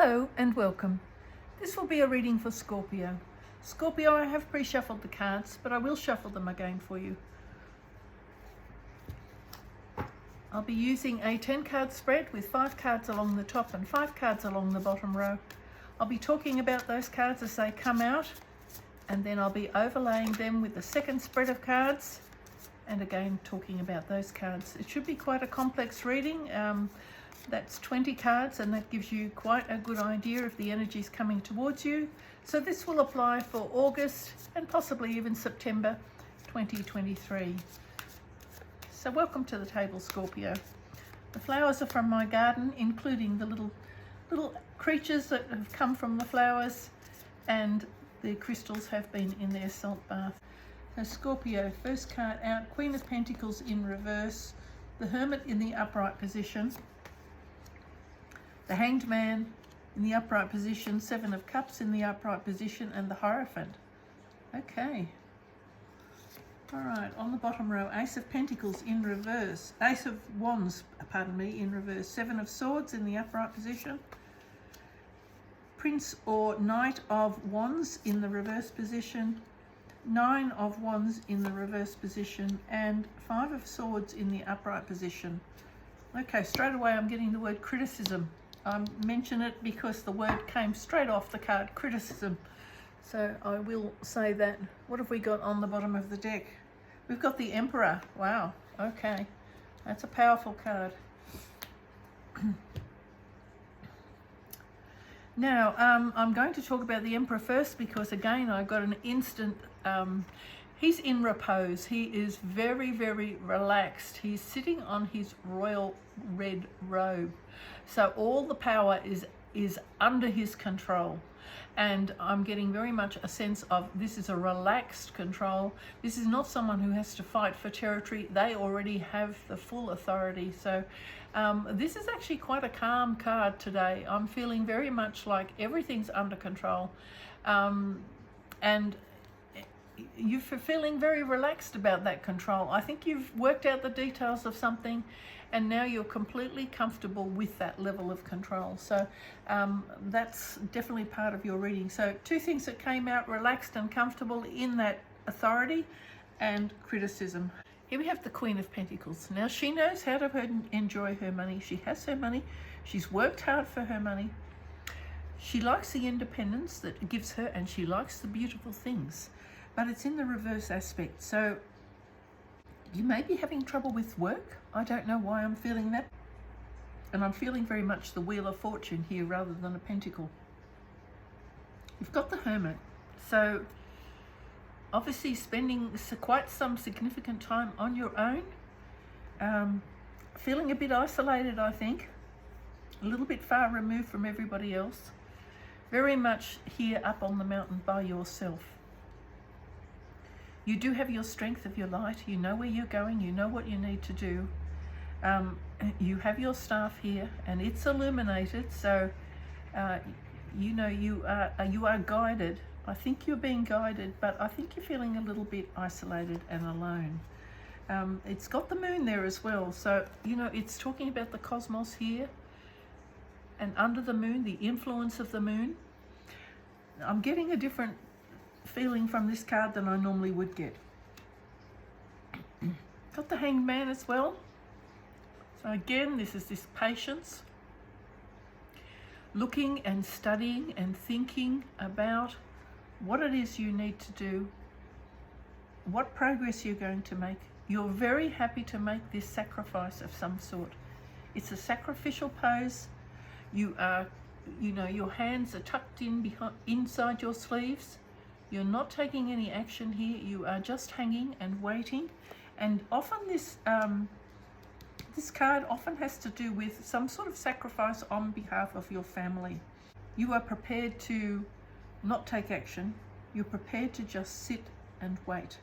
Hello and welcome. This will be a reading for Scorpio. Scorpio, I have pre-shuffled the cards, but I will shuffle them again for you. I'll be using a 10-card spread with 5 cards along the top and 5 cards along the bottom row. I'll be talking about those cards as they come out, and then I'll be overlaying them with the second spread of cards, and again talking about those cards. It should be quite a complex reading. That's 20 cards, and that gives you quite a good idea of the energies coming towards you. So this will apply for August and possibly even September 2023. So welcome to the table, Scorpio. The flowers are from my garden, including the little creatures that have come from the flowers, and the crystals have been in their salt bath. So Scorpio, first card out, Queen of Pentacles in reverse, the Hermit in the upright position, the Hanged Man in the upright position, 7 of Cups in the upright position, and the Hierophant. Okay. All right, on the bottom row, Ace of Pentacles in reverse, Ace of Wands, pardon me, in reverse, 7 of Swords in the upright position, Prince or Knight of Wands in the reverse position, 9 of Wands in the reverse position, and 5 of Swords in the upright position. Okay, straight away I'm getting the word criticism. I mention it because the word came straight off the card, criticism. So I will say that. What have we got on the bottom of the deck? We've got the Emperor. Wow, okay. That's a powerful card. Now, I'm going to talk about the Emperor first because, again, I got an instant... he's in repose. He is very, very relaxed. He's sitting on his royal red robe. So all the power is under his control. And I'm getting very much a sense of this is a relaxed control. This is not someone who has to fight for territory. They already have the full authority. So this is actually quite a calm card today. I'm feeling very much like everything's under control. And you're feeling very relaxed about that control. I think you've worked out the details of something, and now you're completely comfortable with that level of control. So that's definitely part of your reading. So 2 things that came out: relaxed and comfortable in that authority, and criticism. Here we have the Queen of Pentacles. Now she knows how to enjoy her money. She has her money. She's worked hard for her money. She likes the independence that it gives her, and she likes the beautiful things. But it's in the reverse aspect. So you may be having trouble with work. I don't know why I'm feeling that. And I'm feeling very much the Wheel of Fortune here rather than a pentacle. You've got the Hermit. So obviously spending quite some significant time on your own. Feeling a bit isolated, I think. A little bit far removed from everybody else. Very much here up on the mountain by yourself. You do have your strength of your light. You know where you're going. You know what you need to do. You have your staff here, and it's illuminated. So, you know you are guided. I think you're being guided, but I think you're feeling a little bit isolated and alone. It's got the moon there as well. So, you know, it's talking about the cosmos here, and under the moon, the influence of the moon. I'm getting a different feeling from this card than I normally would get. Got the Hanged Man as well. So again, this is this patience. Looking and studying and thinking about what it is you need to do, what progress you're going to make. You're very happy to make this sacrifice of some sort. It's a sacrificial pose. You are, you know, your hands are tucked in inside your sleeves. You're not taking any action here. You are just hanging and waiting. And often this card often has to do with some sort of sacrifice on behalf of your family. You are prepared to not take action. You're prepared to just sit and wait.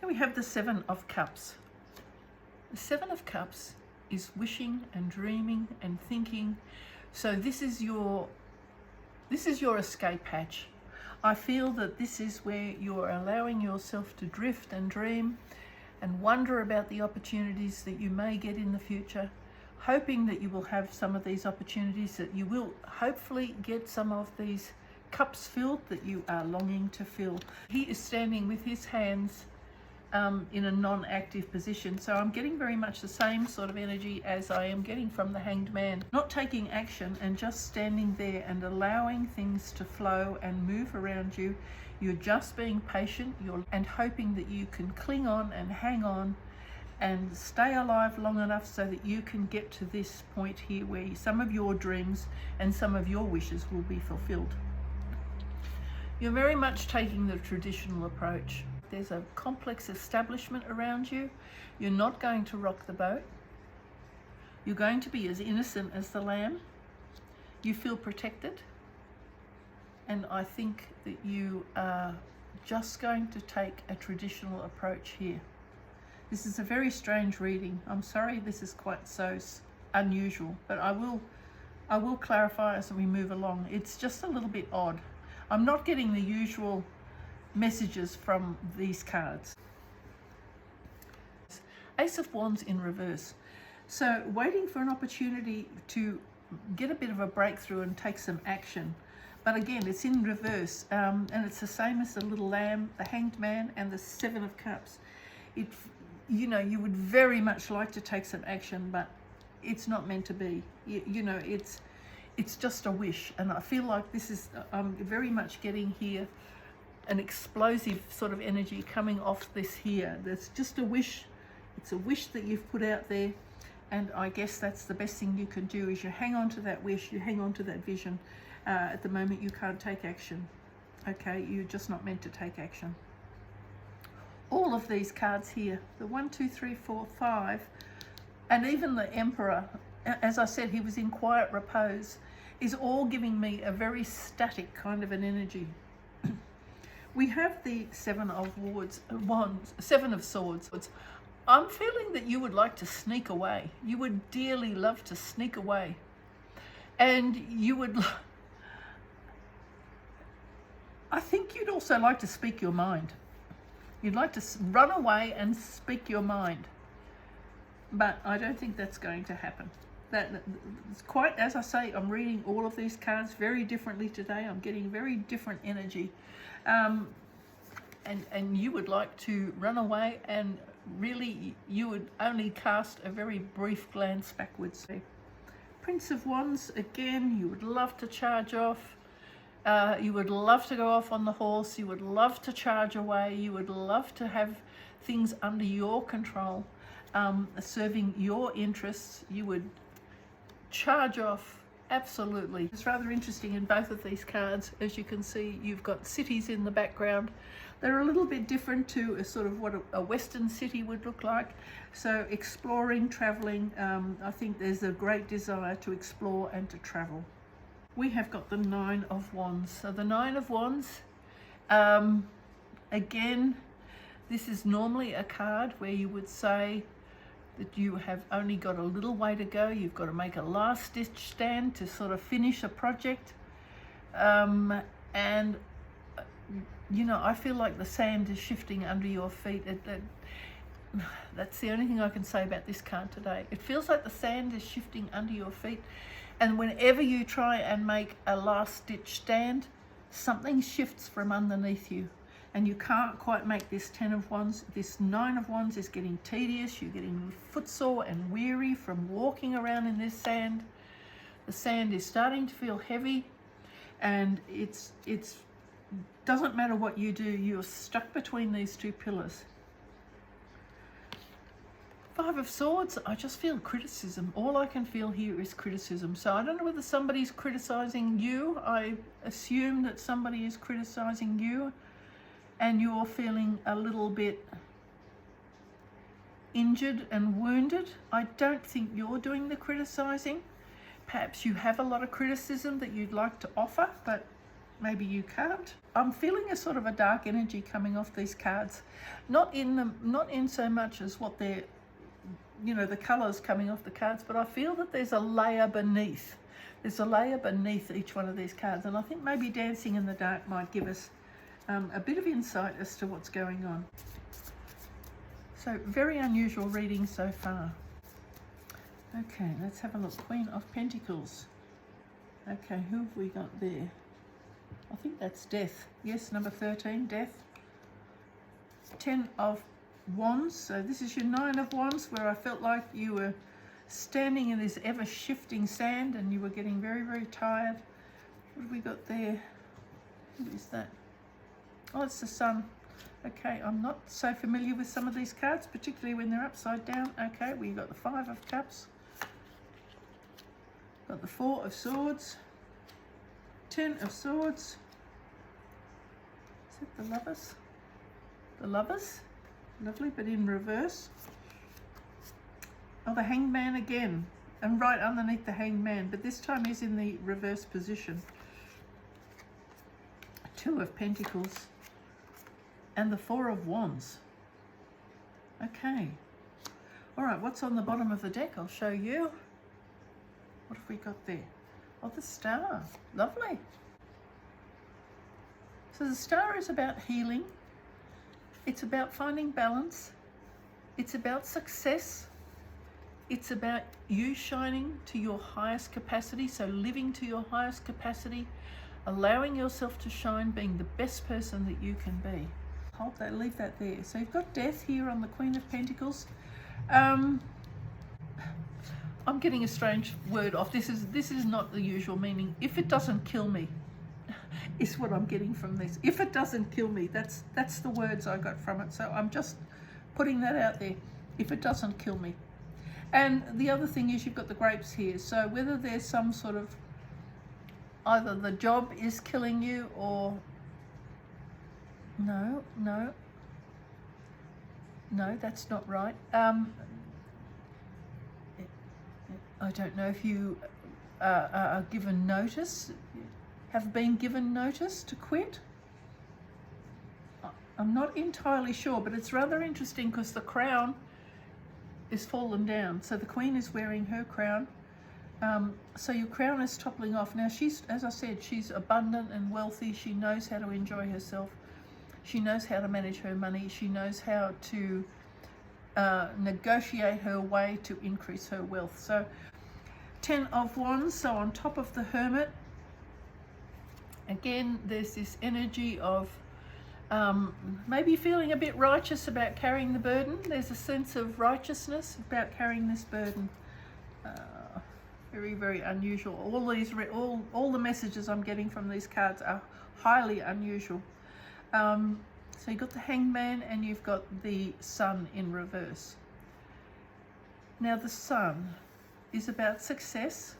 Then we have the 7 of Cups. The 7 of Cups is wishing and dreaming and thinking. So this is your escape hatch. I feel that this is where you're allowing yourself to drift and dream and wonder about the opportunities that you may get in the future. hoping that you will have some of these opportunities, that you will hopefully get some of these cups filled that you are longing to fill. He is standing with his hands in a non-active position, so I'm getting very much the same sort of energy as I am getting from the Hanged Man. Not taking action and just standing there and allowing things to flow and move around you. You're just being patient and hoping that you can cling on and hang on and stay alive long enough so that you can get to this point here where some of your dreams and some of your wishes will be fulfilled. You're very much taking the traditional approach. There's a complex establishment around you. You're not going to rock the boat. You're going to be as innocent as the lamb. You feel protected. And I think that you are just going to take a traditional approach here. This is a very strange reading. I'm sorry this is quite so unusual, but I will clarify as we move along. It's just a little bit odd. I'm not getting the usual messages from these cards. Ace of Wands in reverse. So waiting for an opportunity to get a bit of a breakthrough and take some action. But again, it's in reverse, and it's the same as the little lamb, the Hanged Man, and the Seven of Cups. You know, you would very much like to take some action, but it's not meant to be. You know, it's just a wish, and I feel like this is, I'm very much getting here an explosive sort of energy coming off this here. There's just a wish. It's a wish that you've put out there, and I guess that's the best thing you can do, is you hang on to that wish, you hang on to that vision. At the moment you can't take action. Okay, you're just not meant to take action. All of these cards here, the 1, 2, 3, 4, 5, and even the Emperor, as I said, he was in quiet repose, is all giving me a very static kind of an energy. We have the Seven of Swords. I'm feeling that you would like to sneak away. You would dearly love to sneak away. And you would, I think you'd also like to speak your mind. You'd like to run away and speak your mind. But I don't think that's going to happen. It's quite, as I say, I'm reading all of these cards very differently today. I'm getting very different energy. And you would like to run away, and really you would only cast a very brief glance backwards. Prince of Wands, again, you would love to charge off. You would love to go off on the horse. You would love to charge away. You would love to have things under your control, serving your interests. You would charge off, absolutely. It's rather interesting in both of these cards. As you can see, you've got cities in the background. They're a little bit different to a sort of what a Western city would look like. So exploring, traveling, I think there's a great desire to explore and to travel. We have got the Nine of Wands. So the Nine of Wands, again, this is normally a card where you would say that you have only got a little way to go. You've got to make a last ditch stand to sort of finish a project. And you know, I feel like the sand is shifting under your feet. That's the only thing I can say about this card today. It feels like the sand is shifting under your feet. And whenever you try and make a last ditch stand, something shifts from underneath you. And you can't quite make this 10 of Wands. This 9 of Wands is getting tedious. You're getting footsore and weary from walking around in this sand. The sand is starting to feel heavy, and it's doesn't matter what you do, you're stuck between these two pillars. Five of Swords, I just feel criticism. All I can feel here is criticism. So I don't know whether somebody's criticizing you. I assume that somebody is criticizing you, and you're feeling a little bit injured and wounded. I don't think you're doing the criticizing. Perhaps you have a lot of criticism that you'd like to offer, but maybe you can't. I'm feeling a sort of a dark energy coming off these cards. Not in so much as what they're, you know, the colors coming off the cards, but I feel that there's a layer beneath. There's a layer beneath each one of these cards, and I think maybe Dancing in the Dark might give us a bit of insight as to what's going on. So very unusual reading so far. Okay, let's have a look. Queen of Pentacles. Okay, who have we got there? I think that's Death. Yes, number 13, Death. 10 of Wands. So this is your 9 of Wands, where I felt like you were standing in this ever-shifting sand and you were getting very, very tired. What have we got there? Who is that? Oh, it's the Sun. Okay, I'm not so familiar with some of these cards, particularly when they're upside down. Okay, we got the 5 of Cups. Got the 4 of Swords. 10 of Swords. Is it the Lovers? The Lovers. Lovely, but in reverse. Oh, the Hanged Man again. And right underneath the Hanged Man, but this time he's in the reverse position. 2 of Pentacles. And the 4 of Wands. Okay. All right, what's on the bottom of the deck? I'll show you. What have we got there? Oh, the Star. Lovely. So the Star is about healing. It's about finding balance. It's about success. It's about you shining to your highest capacity, so living to your highest capacity, allowing yourself to shine, being the best person that you can be. Hold that, leave that there. So you've got Death here on the Queen of Pentacles. I'm getting a strange word off. This is not the usual meaning. If it doesn't kill me, is what I'm getting from this. If it doesn't kill me, that's the words I got from it. So I'm just putting that out there. If it doesn't kill me. And the other thing is you've got the grapes here. So whether there's some sort of, either the job is killing you or, no, that's not right. I don't know if you are given notice, have been given notice to quit. I'm not entirely sure, but it's rather interesting because the crown is fallen down. So the Queen is wearing her crown. So your crown is toppling off. Now she's, as I said, she's abundant and wealthy. She knows how to enjoy herself. She knows how to manage her money. She knows how to negotiate her way to increase her wealth. So 10 of Wands, so on top of the Hermit, again there's this energy of maybe feeling a bit righteous about carrying the burden. There's a sense of righteousness about carrying this burden. Very, very unusual. All the messages I'm getting from these cards are highly unusual. So you've got the Hanged Man and you've got the Sun in reverse. Now the Sun is about success.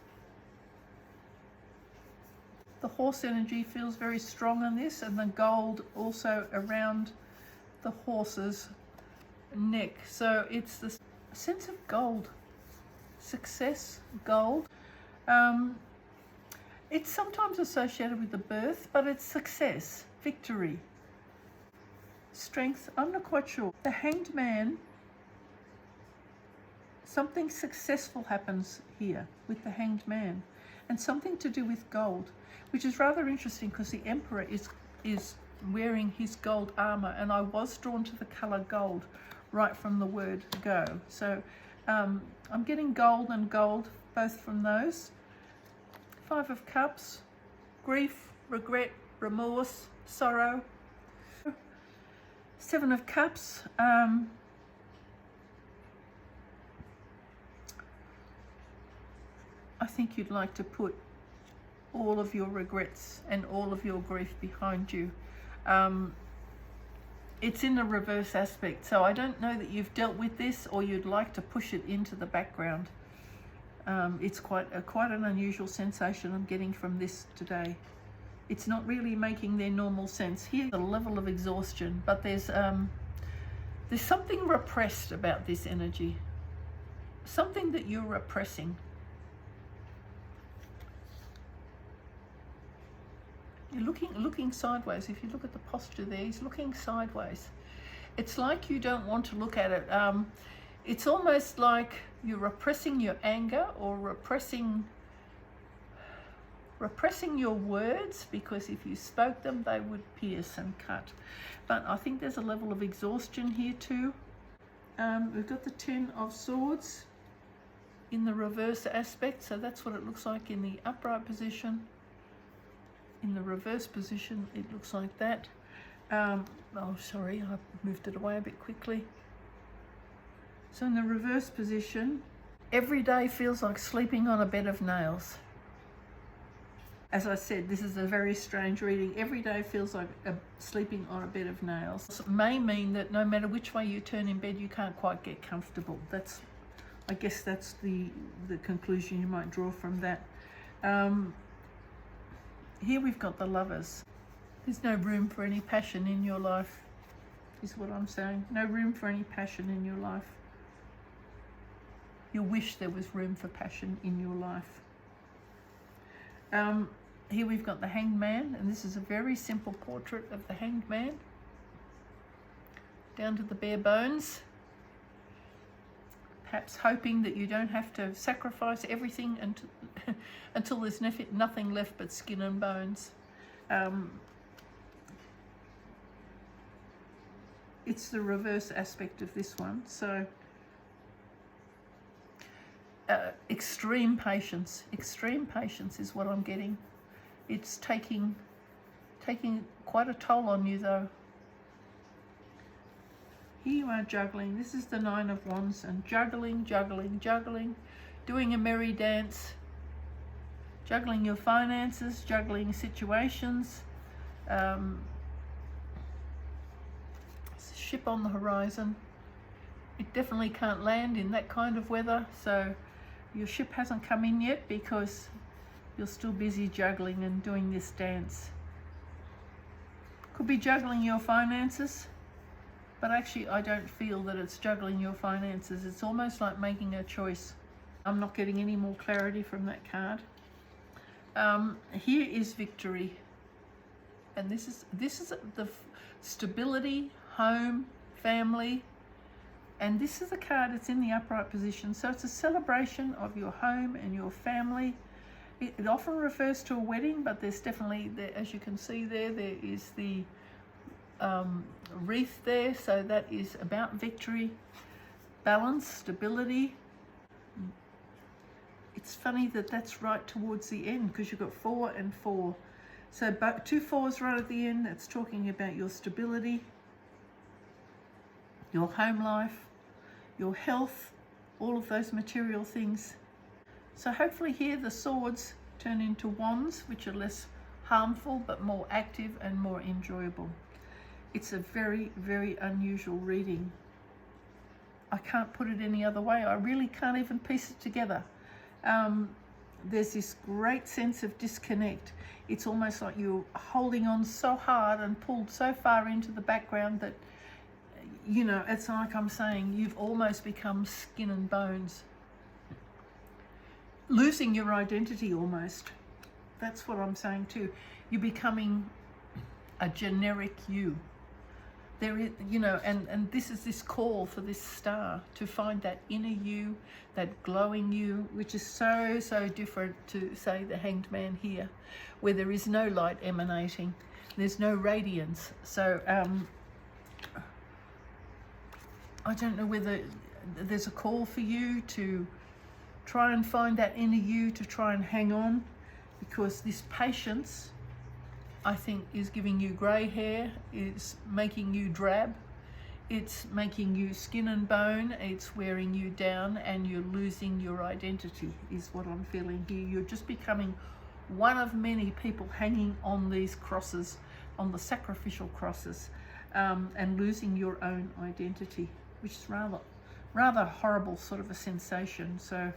The horse energy feels very strong on this, and the gold also around the horse's neck. So it's the sense of gold, success, gold. It's sometimes associated with the birth, but it's success, victory, strength. I'm not quite sure. The Hanged Man, something successful happens here with the Hanged Man, and something to do with gold, which is rather interesting because the Emperor is wearing his gold armor, and I was drawn to the color gold right from the word go. So I'm getting gold and gold both from those. 5 of Cups, grief, regret, remorse, sorrow. 7 of Cups, I think you'd like to put all of your regrets and all of your grief behind you. It's in the reverse aspect, so I don't know that you've dealt with this or you'd like to push it into the background. It's quite an unusual sensation I'm getting from this today. It's not really making their normal sense. Here's a level of exhaustion, but there's something repressed about this energy. Something that you're repressing. You're looking sideways. If you look at the posture there, he's looking sideways. It's like you don't want to look at it. It's almost like you're repressing your anger or repressing your words, because if you spoke them, they would pierce and cut. But I think there's a level of exhaustion here too. We've got the 10 of Swords in the reverse aspect. So that's what it looks like in the upright position. In the reverse position, it looks like that. Oh, sorry, I moved it away a bit quickly. So in the reverse position, every day feels like sleeping on a bed of nails. As I said, this is a very strange reading. Every day feels like sleeping on a bed of nails. It may mean that no matter which way you turn in bed, you can't quite get comfortable. I guess that's the conclusion you might draw from that. Here we've got the Lovers. There's no room for any passion in your life, is what I'm saying. No room for any passion in your life. You wish there was room for passion in your life. Here we've got the Hanged Man, and this is a very simple portrait of the Hanged Man, down to the bare bones, perhaps hoping that you don't have to sacrifice everything until there's nothing left but skin and bones. It's the reverse aspect of this one, so extreme patience is what I'm getting. It's taking quite a toll on you, though. Here you are juggling. This is the Nine of Wands, and juggling, doing a merry dance, juggling your finances, juggling situations. Ship on the horizon. It definitely can't land in that kind of weather, so your ship hasn't come in yet because you're still busy juggling and doing this dance. Could be juggling your finances, but actually I don't feel that it's juggling your finances. It's almost like making a choice. I'm not getting any more clarity from that card. Here is Victory, and this is the stability, home, family, and this is a card that's in the upright position, so it's a celebration of your home and your family. It often refers to a wedding, but there's definitely, as you can see there is the wreath there, so that is about victory, balance, stability. It's funny that that's right towards the end because you've got 4 and 4. So 2 4s right at the end, that's talking about your stability, your home life, your health, all of those material things. So hopefully here the swords turn into wands, which are less harmful but more active and more enjoyable. It's a very, very unusual reading. I can't put it any other way. I really can't even piece it together. There's this great sense of disconnect. It's almost like you're holding on so hard and pulled so far into the background that, you know, it's like I'm saying, you've almost become skin and bones. Losing your identity almost. That's what I'm saying too. You're becoming a generic you. There is, you know, and this is this call for this star to find that inner you, that glowing you, which is so, so different to, say, the Hanged Man here, where there is no light emanating. There's no radiance. So I don't know whether there's a call for you to try and find that inner you, to try and hang on, because this patience, I think, is giving you grey hair, is making you drab, it's making you skin and bone, it's wearing you down, and you're losing your identity, is what I'm feeling here. You're just becoming one of many people hanging on these crosses, on the sacrificial crosses, and losing your own identity, which is rather horrible sort of a sensation. So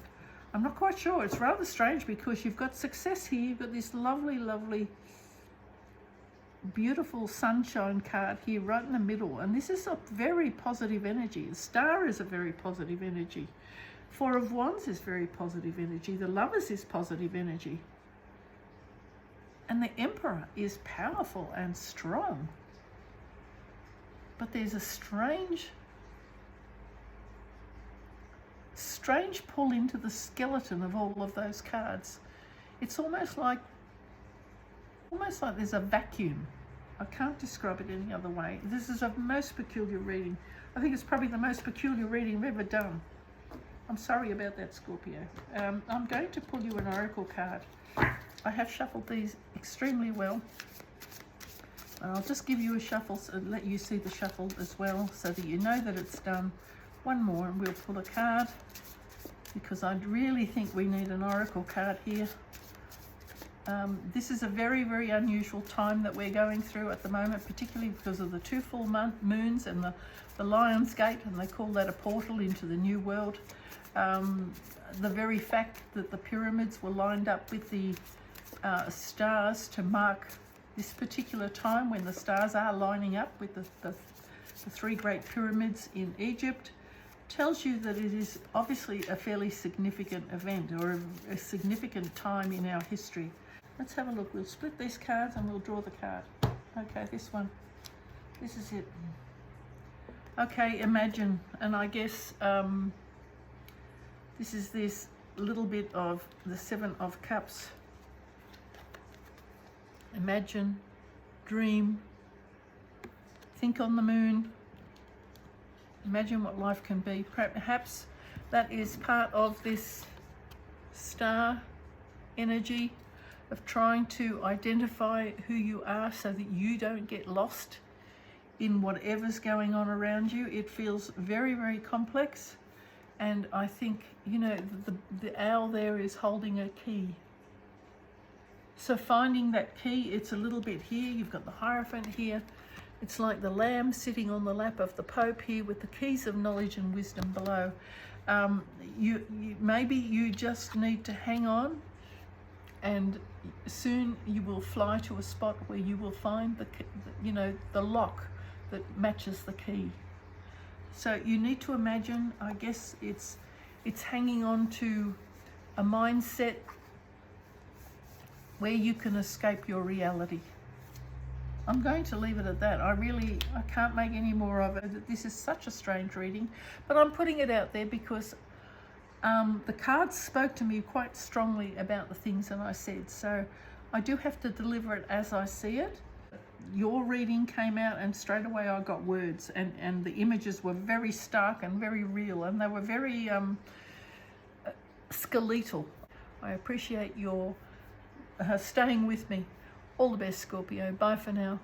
I'm not quite sure. It's rather strange because you've got success here. You've got this lovely, lovely, beautiful sunshine card here right in the middle. And this is a very positive energy. The star is a very positive energy. 4 of Wands is very positive energy. The Lovers is positive energy. And the Emperor is powerful and strong. But there's a strange pull into the skeleton of all of those cards. It's almost like there's a vacuum. I can't describe it any other way. This is a most peculiar reading. I think it's probably the most peculiar reading I've ever done. I'm sorry about that, Scorpio. I'm going to pull you an oracle card. I have shuffled these extremely well. I'll just give you a shuffle and let you see the shuffle as well so that you know that it's done. One more and we'll pull a card because I really think we need an oracle card here. This is a very, very unusual time that we're going through at the moment, particularly because of the 2 full moons and the Lion's Gate, and they call that a portal into the new world. The very fact that the pyramids were lined up with the stars to mark this particular time when the stars are lining up with the 3 great pyramids in Egypt tells you that it is obviously a fairly significant event or a significant time in our history. Let's have a look. We'll split these cards and we'll draw the card. Okay, this one. This is it. Okay, imagine, and I guess this is this little bit of the 7 of Cups. Imagine, dream, think on the moon, imagine what life can be. Perhaps that is part of this star energy of trying to identify who you are so that you don't get lost in whatever's going on around you. It feels very, very complex, and I think, you know, the owl there is holding a key. So finding that key, it's a little bit here. You've got the Hierophant here. It's like the lamb sitting on the lap of the Pope here with the keys of knowledge and wisdom below. Maybe you just need to hang on, and soon you will fly to a spot where you will find the lock that matches the key. So you need to imagine, I guess it's hanging on to a mindset where you can escape your reality. I'm going to leave it at that. I can't make any more of it. This is such a strange reading, but I'm putting it out there because the cards spoke to me quite strongly about the things that I said. So I do have to deliver it as I see it. Your reading came out and straight away I got words, and the images were very stark and very real, and they were very skeletal. I appreciate your staying with me. All the best, Scorpio. Bye for now.